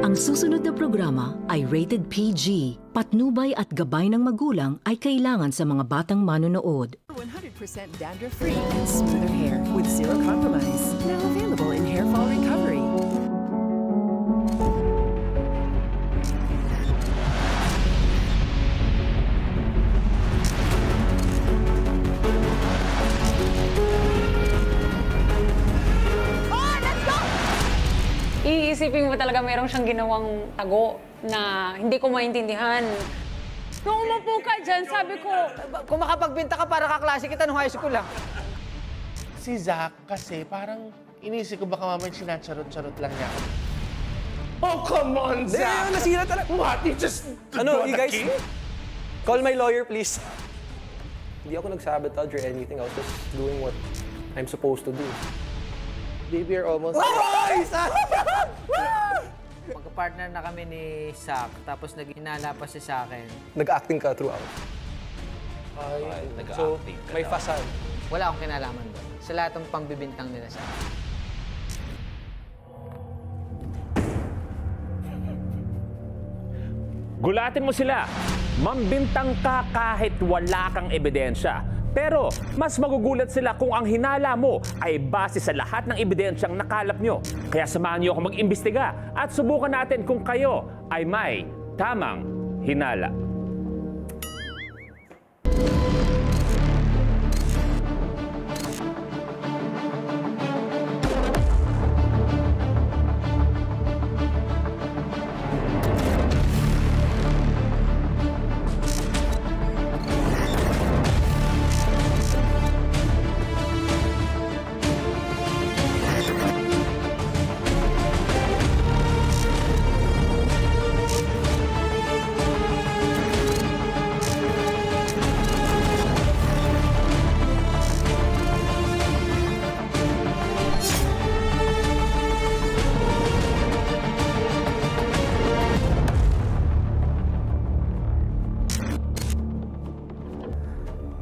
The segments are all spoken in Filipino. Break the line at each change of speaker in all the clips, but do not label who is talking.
Ang susunod na programa ay rated PG. Patnubay at gabay ng magulang ay kailangan sa mga batang manonood.
100% dandruff-free and smoother hair with zero compromise. Now available in Hair Fall Recovery.
Iisipin mo talaga mayroong siyang ginawang tago na hindi ko maintindihan. Nung umupo ka dyan, sabi ko...
Kung makapagbinta ka, para kaklase kita nung high school lang.
Si Zach kasi parang inisip ko baka mamaya sinacharot-charot lang niya. Oh, come on, Zach!
Nasira talaga.
What? You just
You guys, call my lawyer, please. Hindi ako nag-sabotage or anything. I was just doing what I'm supposed to do.
Baby, you're almost...
Magka-partner na kami ni Zach, tapos nag-inala pa siya sa akin.
Nag-acting ka throughout. So, may fasad.
Wala akong kinalaman doon. Sa lahat ng pambibintang nila sa akin.
Gulatin mo sila. Mambintang ka kahit wala kang ebidensya. Pero mas magugulat sila kung ang hinala mo ay base sa lahat ng ebidensyang nakalap nyo. Kaya samahan nyo ako mag-imbestiga at subukan natin kung kayo ay may tamang hinala.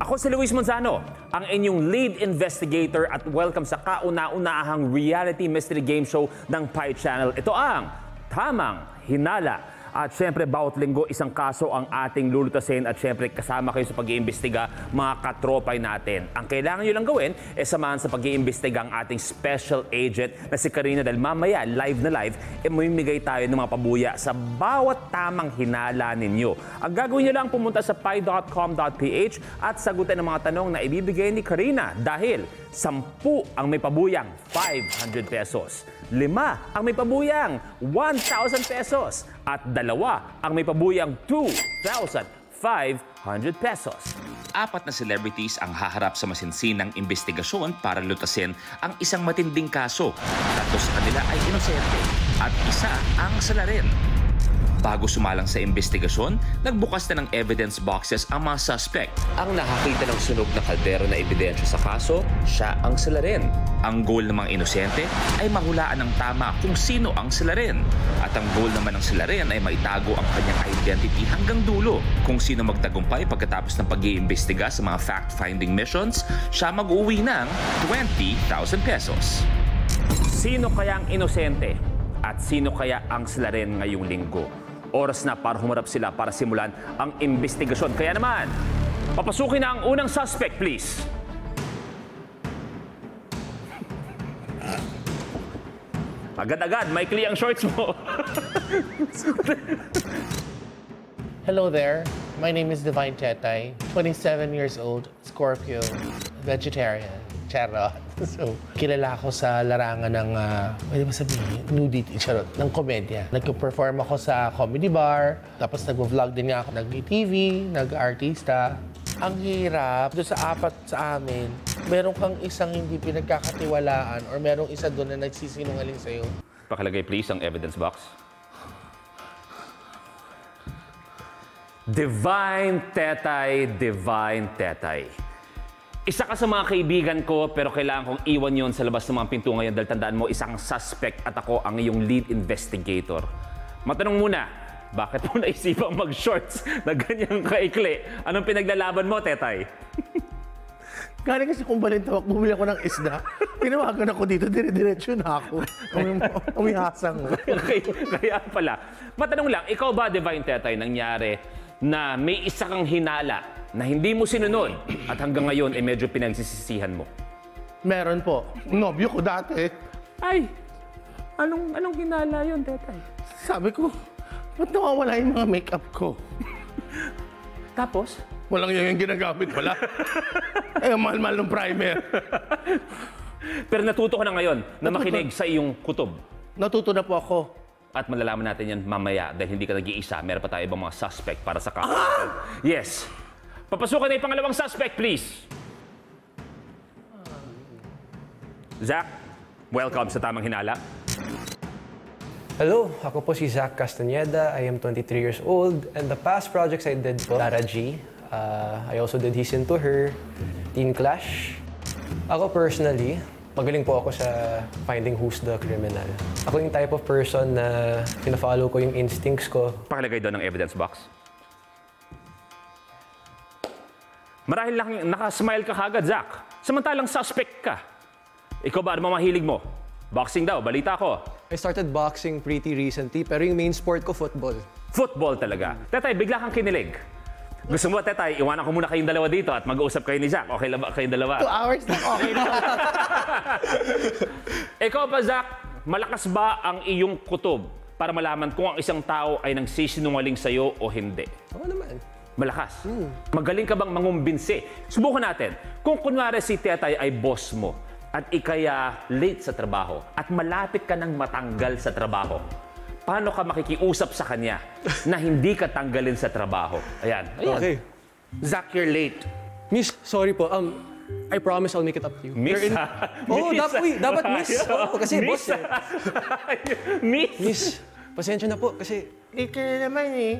Ako si Luis Manzano, ang inyong lead investigator at welcome sa kauna-unahang reality mystery game show ng Pi Channel. Ito ang Tamang Hinala. At syempre, bawat linggo, isang kaso ang ating lulutasin at syempre, kasama kayo sa pag-iimbestiga, mga katropay natin. Ang kailangan nyo lang gawin ay samahan sa pag-iimbestiga ang ating special agent na si Karina dahil mamaya, live na live, mamimigay tayo ng mga pabuya sa bawat tamang hinala ninyo. Ang gagawin nyo lang, pumunta sa pi.com.ph at sagutin ang mga tanong na ibibigay ni Karina dahil 10 ang may pabuyang 500 pesos. 5 ang may pabuyang 1,000 pesos at 2 ang may pabuyang 2,500 pesos.
4 na celebrities ang haharap sa masinsinang investigasyon para lutasin ang isang matinding kaso. 3 sa kanila ay inosente at 1 ang salarin. Bago sumalang sa investigasyon, nagbukas na ng evidence boxes ang mga suspect. Ang nakakita ng sunog na kaldero na ebidensya sa kaso, siya ang salarin. Ang goal ng mga inosente ay mahulaan ng tama kung sino ang salarin. At ang goal naman ng salarin ay maitago ang kanyang identity hanggang dulo. Kung sino magtagumpay pagkatapos ng pag-iimbestiga sa mga fact-finding missions, siya mag-uwi ng 20,000 pesos.
Sino kaya ang inosente? At sino kaya ang salarin ngayong linggo? Oras na para humarap sila para simulan ang investigasyon. Kaya naman, papasukin na ang unang suspect, please. Agad-agad, maikli ang shorts mo.
Hello there. My name is Divine Tetay, 27 years old, Scorpio, vegetarian. Charot. So, kilala ako sa larangan ng, pwede ba sabihin, nudity, charot, ng komedya. Nag-perform ako sa comedy bar, tapos nag-vlog din nga ako, nag-TV, nag-artista. Ang hirap, doon sa 4 sa amin, meron kang isang hindi pinagkakatiwalaan or merong isa doon na nagsisinungaling sa'yo.
Pakilagay please ang evidence box. Divine Tetay, Divine Tetay. Isa ka sa mga kaibigan ko pero kailangan kong iwan yon sa labas ng mga pinto ngayon dahil tandaan mo, isang suspect at ako ang iyong lead investigator. Matanong muna, bakit mo naisipang mag-shorts na ganyang kaikli? Anong pinaglalaban mo, Tetay?
Galing kasi kung balintawak, bumili ako ng isda. Tinawagan ako dito, dire-diretso na ako. Umihasang mo.
Kaya pala. Matanong lang, ikaw ba, Divine Tetay, nangyari na may isa kang hinala na hindi mo sinunod at hanggang ngayon ay medyo pinagsisisihan mo?
Meron po. Nobyo ko dati.
Ay, anong hinala yun, Tetay?
Sabi ko, ba't nawawala yung mga makeup ko?
Tapos?
Walang yung ginagamit pala. Eh, mahal-mahal ng primer.
Pero natuto ka na ngayon na makinig sa iyong kutob.
Natuto na po ako.
At malalaman natin yan mamaya dahil hindi ka nag-iisa. Meron pa tayo ibang mga suspect para sa kaso. Yes. Papasukan na yung pangalawang suspect, please. Zach, welcome sa Tamang Hinala.
Hello, ako po si Zach Castañeda. I am 23 years old. And the past projects I did po, Lara G. I also did He's Into Her, Teen Clash. Ako personally, magaling po ako sa finding who's the criminal. Ako yung type of person na pina-follow ko yung instincts ko.
Pakilagay doon ng evidence box. Marahil lang nakasmile ka kagad, Zach. Samantalang suspect ka. Ikaw ba, ano mahilig mo? Boxing daw, balita ko.
I started boxing pretty recently, pero yung main sport ko, football.
Football talaga. Tetay, bigla kang kinilig. Gusto mo, Tetay, iwanan ko muna kayong dalawa dito at mag-uusap kayo ni Zach. Okay lang ba kayong dalawa?
2 hours na okay na.
Ikaw ba, Zach, malakas ba ang iyong kutob para malaman kung ang isang tao ay nagsisinungaling sa'yo o hindi?
Oo naman.
Malakas. Magaling ka bang mangumbinsi? Subukan natin. Kung kunwari si Tetay ay boss mo at ikaya late sa trabaho at malapit ka nang matanggal sa trabaho, paano ka makikiusap sa kanya na hindi ka tanggalin sa trabaho? Ayan.
Okay.
Zach, you're late.
Miss, sorry po. I promise I'll make it up to you.
Miss,
Oo, dapat miss. Oo, kasi
miss,
boss eh.
Miss.
Miss, pasensya na po kasi...
Late ka na naman eh.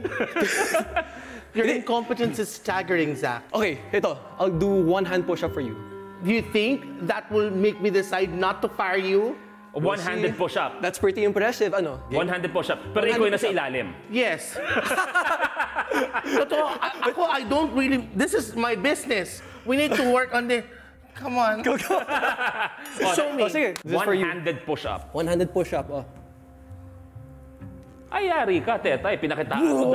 Your incompetence is staggering, Zach.
Okay, ito. I'll do one hand push-up for you.
Do you think that will make me decide not to fire you?
One-handed push-up.
That's pretty impressive, ano?
One-handed push-up. Pero ikaw yung nasa ilalim.
Yes. Totoo, ako, I don't really... This is my business. We need to work on the... Come on. Go. Show me.
Oh, sige. This is for you.
One-handed push-up.
One-handed push-up, oh.
Ay, yari ka, Tetay. Pinakitaan ko.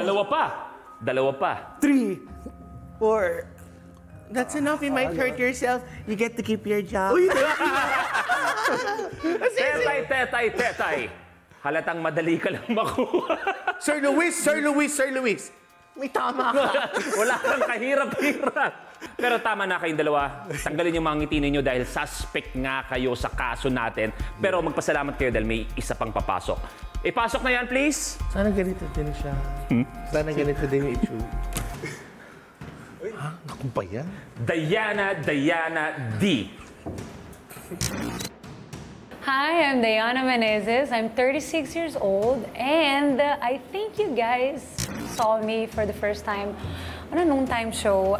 Dalawa pa.
3, 4... That's enough. You might hurt yourself. You get to keep your job.
Tetay. Halatang madali ka lang makuha.
Sir Luis. May tama ka.
Wala kang kahirap-hirap. Pero tama na kayong dalawa. Tanggalin yung mga ngiti ninyo dahil suspect nga kayo sa kaso natin. Pero magpasalamat kayo dahil may isa pang papasok. Ipasok na yan, please.
Sana ganito din siya. Sana ganito din yung itsura. Ha? Naku ba yan?
Diana D.
Hi, I'm Diana Menezes. I'm 36 years old, and I think you guys saw me for the first time on a noontime show,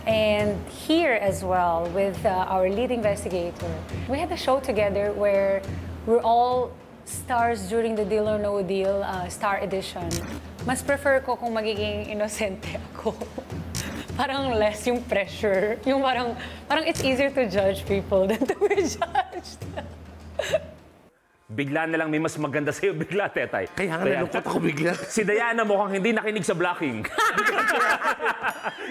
and here as well with our lead investigator. We had a show together where we're all stars during the Deal or No Deal Star Edition. Mas prefer ko kung magiging inosente ako. Parang less yung pressure. Yung parang it's easier to judge people than to be judged.
Bigla na lang may mas maganda sa'yo. Bigla, Tetay.
Kaya nga nalungkot ako bigla.
Si Diana mukhang hindi nakinig sa blocking.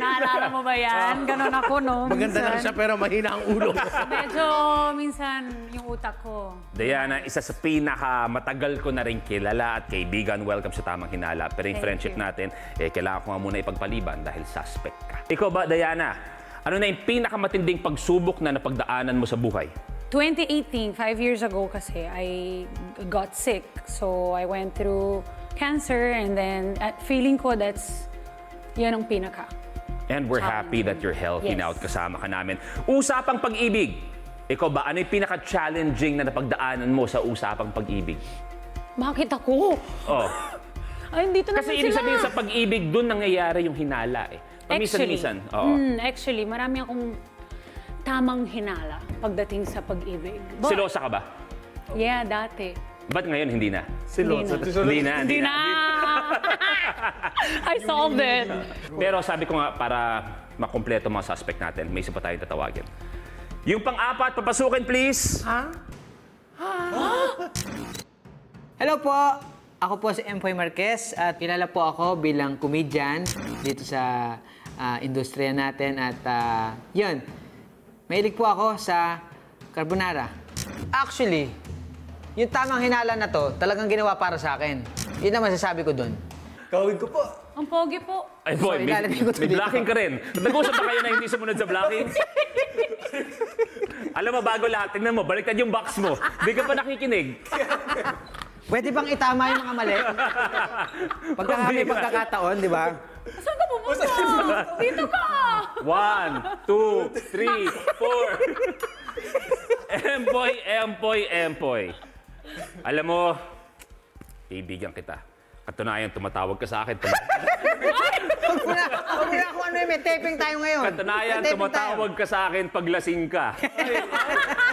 Naalala mo ba yan? Ganon ako, no?
Maganda lang siya pero mahina ang ulo.
Medyo minsan yung utak ko.
Diana, isa sa pinakamatagal ko na rin kilala at kaibigan. Welcome sa Tamang Hinala. Pero yung friendship natin, kailangan ko nga muna ipagpaliban dahil suspect ka. Ikaw ba, Diana? Ano na yung pinakamatinding pagsubok na napagdaanan mo sa buhay?
2018, 5 years ago kasi, I got sick. So I went through cancer and then feeling ko yan ang pinaka.
And we're happy that you're healthy
Yes.
now at kasama ka namin. Usapang pag-ibig. Ikaw ba, ano yung pinaka-challenging na napagdaanan mo sa usapang pag-ibig?
Bakit ako?
Oh.
Ay, dito naman
Kasi
sila.
ibig sabihin sa pag-ibig, doon nangyayari yung hinala eh. Paminsan-minsan.
Actually, marami akong tamang hinala pagdating sa pag-ibig.
Silosa ka ba?
Yeah, dati.
Ba't ngayon hindi na?
Silosa.
Hindi na.
I solved it.
Pero sabi ko nga, para makumpleto mga suspect natin, may isa pa tayong tatawagin. Yung pang-apat, papasukin please.
Hello po! Ako po si Empoy Marquez at kilala po ako bilang comedian dito sa industriya natin at yun, mahilig po ako sa carbonara. Actually, yung tamang hinala na to, talagang ginawa para sa akin. Yun ang masasabi ko doon.
Kawin ko po.
Ang pogi po.
Ay boy, may blocking ka rin. Nag-usap na kayo na hindi sumunod sa blocking? Alam mo, bago lahat, tingnan mo, baliktad yung box mo. Hindi ka pa nakikinig.
Pwede bang itama yung mga mali? Pagka may pagkakataon, di ba?
Saan ka pupunta? Dito ka!
1, 2, 3, 4. Empoy. Alam mo, ibigyan kita. Katunayan, tumatawag ka sa akin.
Huwag mo na kung ano yun, may taping tayo ngayon.
Katunayan, tumatawag ka sa akin pag lasing ka.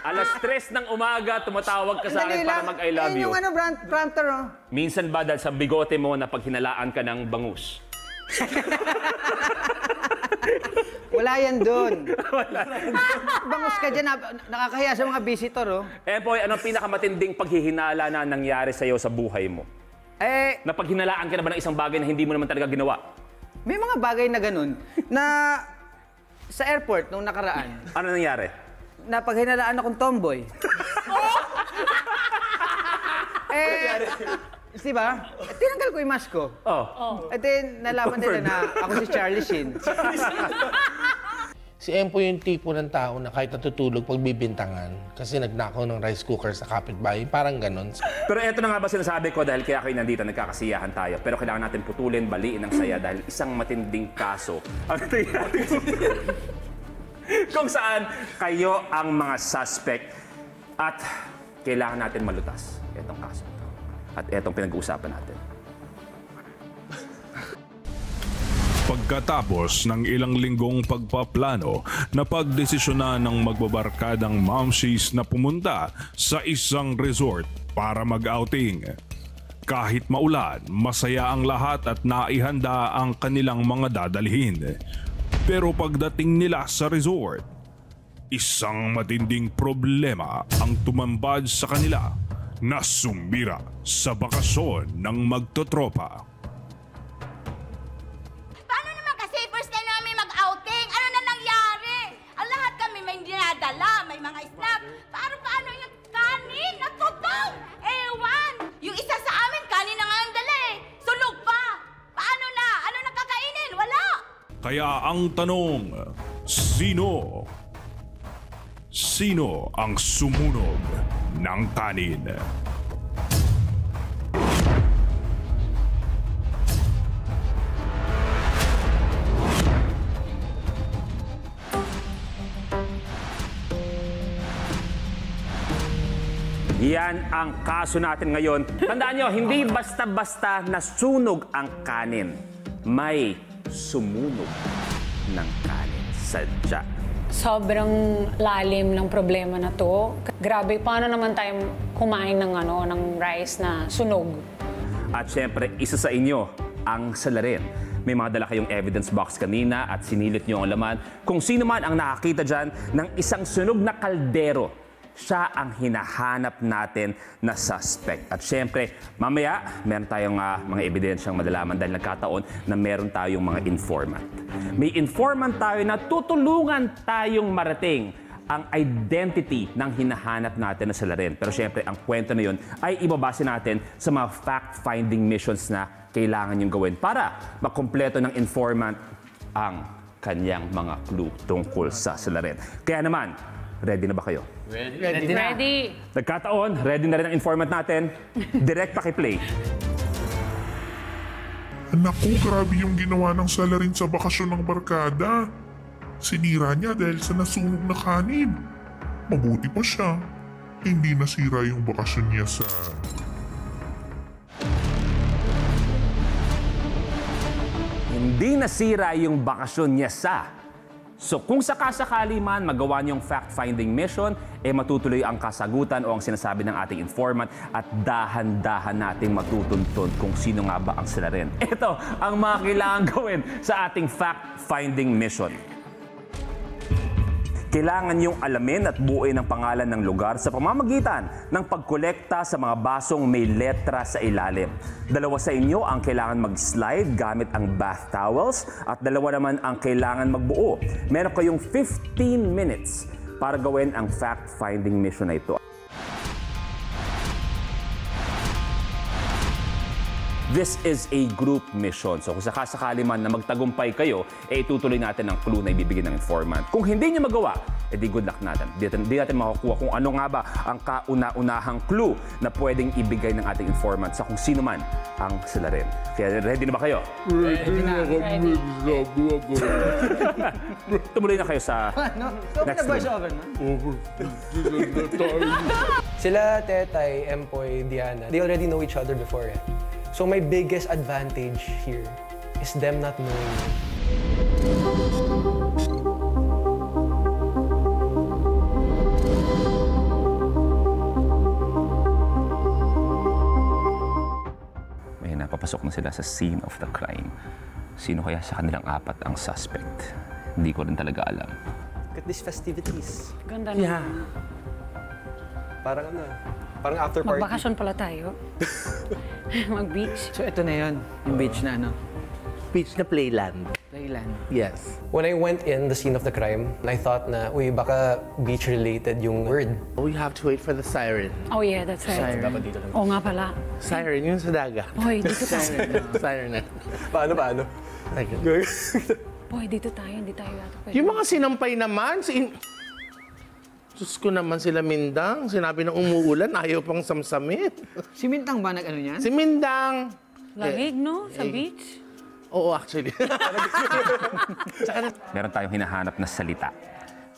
Alas 3 ng umaga, tumatawag ka sa akin para mag-I love you.
Yung ano, prompter, oh.
Minsan ba dahil sa bigote mo na pag hinalaan ka ng bangus?
Wala yan doon. Bangus ka dyan, nakakahiya sa mga visitor, oh.
Empoy, anong pinakamatinding paghihinala na nangyari sa'yo sa buhay mo? Na pag hinalaan ka na ba ng isang bagay na hindi mo naman talaga ginawa?
May mga bagay na ganun na sa airport nung nakaraan.
Ano nangyari?
Na pag hinalaan akong tomboy. Diba? Tinanggal ko yung mask ko. At then, nalaman nila na ako si Charlie Sheen.
Si Empoy yung tipo ng tao na kahit natutulog pagbibintangan kasi nagnakaw ng rice cooker sa kapitbahay, parang ganon.
Pero eto na nga ba sinasabi ko dahil kaya kayo nandito, nagkakasiyahan tayo. Pero kailangan natin putulin, baliin ng saya dahil isang matinding kaso ang nangyari. Kung saan kayo ang mga suspect at kailangan natin malutas etong kaso. At etong pinag-uusapan natin.
Pagkatapos ng ilang linggong pagpaplano na pagdesisyonan ng magbabarkadang mamsis na pumunta sa isang resort para mag-outing. Kahit maulan, masaya ang lahat at naihanda ang kanilang mga dadalhin. Pero pagdating nila sa resort, isang matinding problema ang tumambad sa kanila na sumira sa bakasyon ng magtotropa.
May mga snack. Paano yung kanin? Natutong! Ewan! Yung isa sa amin, kanin na nga ang dala eh. Sunog pa! Paano na? Ano na kakainin? Wala!
Kaya ang tanong, sino? Sino ang sumunog ng kanin?
Yan ang kaso natin ngayon. Tandaan nyo, hindi basta-basta nasunog ang kanin. May sumunog ng kanin. Sadya.
Sobrang lalim ng problema na to. Grabe, paano naman tayo kumain ng, ng rice na sunog?
At syempre, isa sa inyo ang salarin. May mga dala kayong evidence box kanina at sinilit nyo ang laman. Kung sino man ang nakakita dyan ng isang sunog na kaldero, siya ang hinahanap natin na suspect. At syempre, mamaya, meron tayong mga ebidensyang malalaman dahil nagkataon na meron tayong mga informant. May informant tayo na tutulungan tayong marating ang identity ng hinahanap natin na salarin. Pero syempre, ang kwento na yun ay ibabase natin sa mga fact-finding missions na kailangan yung gawin para makumpleto ng informant ang kanyang mga clue tungkol sa salarin. Kaya naman, ready na ba kayo?
Ready.
Nagkataon, ready na rin ang informant natin. Direct pakiplay.
Naku, grabe yung ginawa ng salarin sa bakasyon ng barkada. Sinira niya dahil sa nasunog na kanin. Mabuti pa siya. Hindi nasira yung bakasyon niya sa...
Hindi nasira yung bakasyon niya sa... So kung sakasakali man magawa niyong fact-finding mission, matutuloy ang kasagutan o ang sinasabi ng ating informant at dahan-dahan nating matutuntun kung sino nga ba ang salarin. Ito ang mga kailangan gawin sa ating fact-finding mission. Kailangan niyong alamin at buuin ang pangalan ng lugar sa pamamagitan ng pagkolekta sa mga basong may letra sa ilalim. 2 sa inyo ang kailangan mag-slide gamit ang bath towels at 2 naman ang kailangan magbuo. Meron kayong 15 minutes para gawin ang fact-finding mission na ito. This is a group mission. So kung sakasakali man na magtagumpay kayo, itutuloy natin ang clue na ibibigay ng informant. Kung hindi niyo magawa, di good luck natin. Di natin makukuha kung ano nga ba ang kauna-unahang clue na pwedeng ibigay ng ating informant sa kung sino man ang sila rin. Kaya ready na ba kayo?
Ready na.
Tumuloy na kayo sa next clue.
Sila, Tetay, Empoy, Diana, they already know each other before. So my biggest advantage here is them not knowing me.
May napapasok na sila sa scene of the crime. Sino kaya sa kanilang 4 ang suspect? Hindi ko rin talaga alam.
Look at these festivities.
Ganda naman.
Parang parang after party.
Magbakasyon pala tayo. Mag-beach.
So ito na yun, yung beach na ano?
Beach na playland.
Playland.
Yes.
When I went in the scene of the crime, I thought na, uy, baka beach-related yung word.
We have to wait for the siren.
Oh yeah, that's right.
Siren. Dapat dito lang.
Oo nga pala.
Siren, yun sa dagat.
Hoy, dito tayo.
Siren na.
Paano?
Hoy, dito tayo. Hindi tayo yata pwede.
Yung mga sinampay naman, Diyos ko naman sila Mindang. Sinabi ng umuulan, ayaw pang samsamin.
Si Mindang ba nag-ano niyan?
Si Mindang.
Lamig, no? Sa beach?
Oo, actually.
Meron tayong hinahanap na salita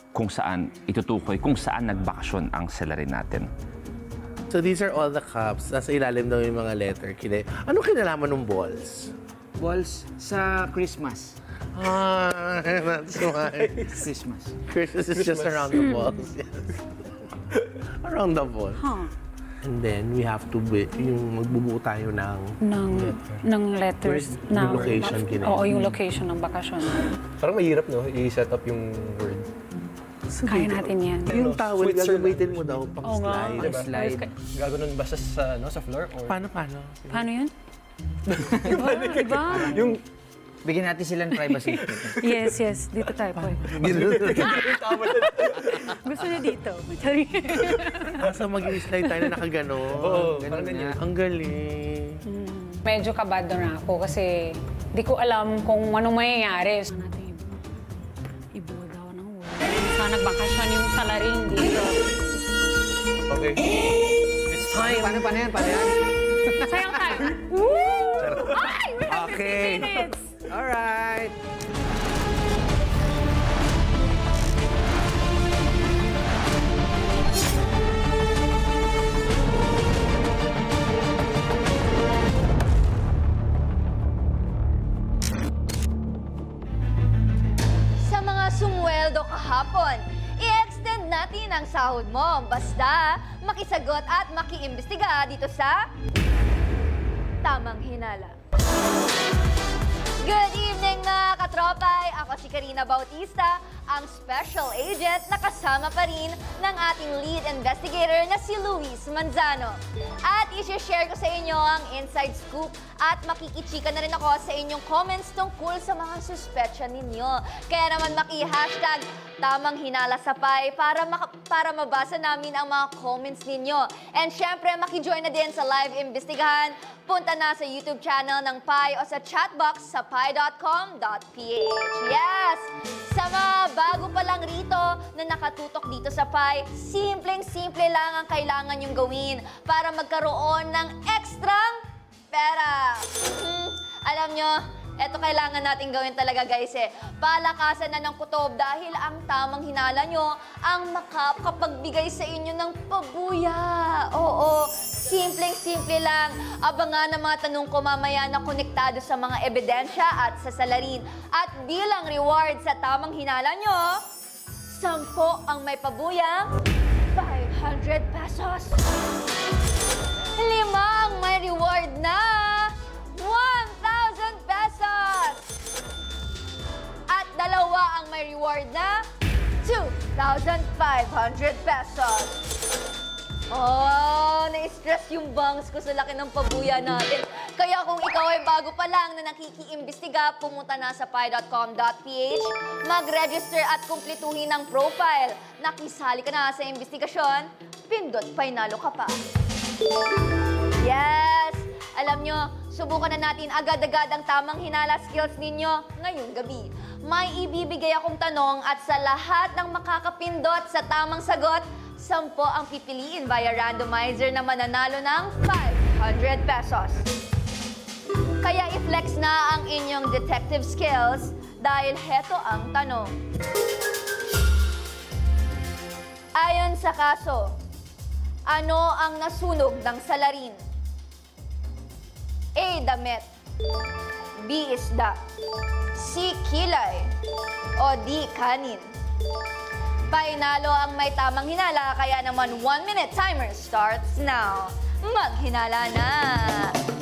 kung saan itutukoy, kung saan nagbakasyon ang salarin natin.
So these are all the cups. Nasa ilalim daw yung mga letter. Anong kinalaman ng balls?
Balls sa Christmas.
Ah, that's why.
Christmas.
Christmas is just around the balls. Yes. Around the balls.
Huh.
And then we have to yung magbubuo tayo
ng letters.
Yung location.
Oo, yung location ng bakasyon.
Parang mahirap, no? I-set up yung word.
Kaya natin yan.
Yung towel, gagamitin mo daw pang slide.
Diba? Slide.
Gagawin ba sa floor? Or...
Paano?
Paano yun? Diba?
Yung
Bigyan natin sila ng privacy.
Yes. Dito tayo po. Gusto niya dito.
Asa mag-i-slide tayo na nakagano.
Oo, parang ganyan.
Ang galing.
Medyo kabado na ako kasi di ko alam kung anong mangyayari. Saan natin ibuo daw ng word? Saan nagbakasyon yung salarin dito?
Okay. It's time.
Paano yan?
Sayang tayo. Woo! Ay! We have 15
Okay.
minutes!
Alright.
Sa mga sumweldo kahapon, i-extend natin ang sahod mo. Basta makisagot at makiimbestiga dito sa Tamang Hinala. Good evening mga katropay! Ako si Karina Bautista, ang special agent na kasama pa rin ng ating lead investigator na si Luis Manzano. At i-share ko sa inyo ang inside scoop at makikichika na rin ako sa inyong comments tungkol sa mga suspetsya ninyo. Kaya naman maki-hashtag Tamang Hinala sa Pai para mabasa namin ang mga comments ninyo. And syempre, maki-join na din sa live imbestigahan. Punta na sa YouTube channel ng Pai o sa chatbox sa pai.com.ph. Yes! Sa mga bago pa lang rito na nakatutok dito sa Pai, simpleng-simple lang ang kailangan nyong gawin para magkaroon ng ekstrang pera. Alam nyo, eto kailangan natin gawin talaga guys palakasan na ng kutob dahil ang Tamang Hinala nyo ang makapagbigay sa inyo ng pabuya. Oo, simpleng-simple lang. Abangan ang mga tanong ko mamaya na konektado sa mga ebidensya at sa salarin. At bilang reward sa Tamang Hinala nyo, 10 ang may pabuyang 500 pesos. 5 ang may reward na 1,000 pesos. At 2 ang may reward na 2,000
1,500 pesos. Oh, na-stress yung bangs ko sa laki ng pabuya natin. Kaya kung ikaw ay bago pa lang na nakikiimbestiga, pumunta na sa pi.com.ph, mag-register at kumpletuhin ang profile. Nakisali ka na sa investigasyon, pindot painalo ka pa. Yes! Alam nyo, subukan na natin agad-agad ang tamang hinala skills ninyo ngayong gabi. May ibibigay akong tanong at sa lahat ng makakapindot sa tamang sagot, 10 ang pipiliin via randomizer na mananalo ng 500 pesos. Kaya i-flex na ang inyong detective skills dahil heto ang tanong. Ayon sa kaso, ano ang nasunog ng salarin? A. Damit, B. Isda, C. Kilay, o D. Kanin? Painalo ang may tamang hinala, kaya naman 1-minute timer starts now. Maghinala na!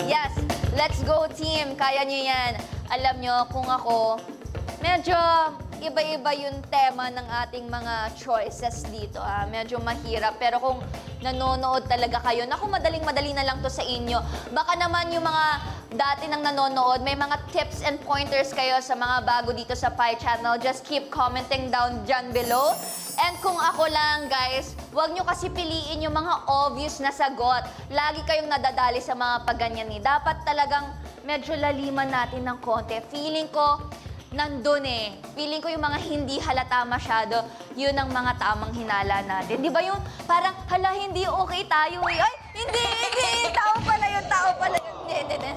Yes, let's go team! Kaya nyo yan. Alam nyo, kung ako, medyo iba-iba yung tema ng ating mga choices dito. Medyo mahirap, pero kung nanonood talaga kayo, naku, madaling-madali na lang to sa inyo. Baka naman yung mga dati nang nanonood, may mga tips and pointers kayo sa mga bago dito sa Pi Channel. Just keep commenting down dyan below. And kung ako lang, guys, huwag nyo kasi piliin yung mga obvious na sagot. Lagi kayong nadadali sa mga pagganyan ni. Dapat talagang medyo laliman natin ng konti. Feeling ko, nandun eh. Feeling ko yung mga hindi halata masyado, yun ang mga tamang hinala natin. Di ba yung parang, hala, hindi okay tayo eh. Ay, hindi, tao pala yun, Hindi.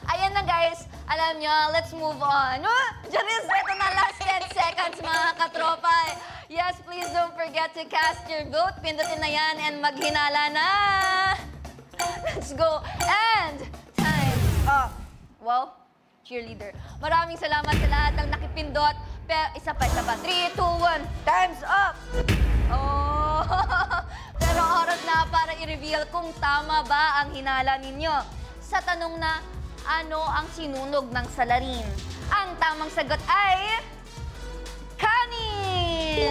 Ayan na guys, alam nyo, let's move on. Charis, ito na last 10 seconds mga katropa. Yes, please don't forget to cast your vote. Pindutin na yan and maghinala na. Let's go. And time's up. Wow. Cheerleader. Maraming salamat sa lahat ng nakipindot. Isa pa. 3, 2, 1. Time's up! Oh! Pero oras na para i-reveal kung tama ba ang hinala ninyo. Sa tanong na, ano ang sinunog ng salarin? Ang tamang sagot ay... kanin!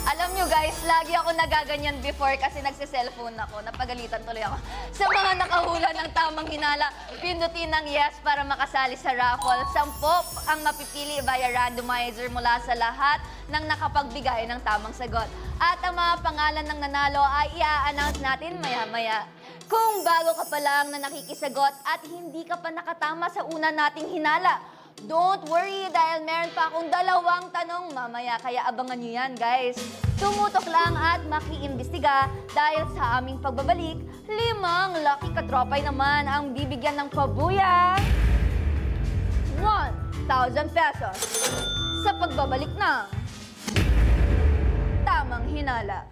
Alam nyo guys, lagi ako nagaganyan before kasi nagsiselfone ako. Napagalitan tuloy ako. Sa mga nakahula ng tamang hinala, pindutin ng yes para makasali sa raffle. 10 ang mapipili via randomizer mula sa lahat ng nakapagbigay ng tamang sagot. At ang mga pangalan ng nanalo ay i-announce natin maya-maya. Kung bago ka pa lang na nakikisagot at hindi ka pa nakatama sa una nating hinala, don't worry dahil meron pa akong 2 tanong mamaya, kaya abangan nyo yan, guys. Tumutok lang at makiimbestiga dahil sa aming pagbabalik, 5 lucky katropay naman ang bibigyan ng pabuyang 1,000 pesos sa pagbabalik ng Tamang Hinala.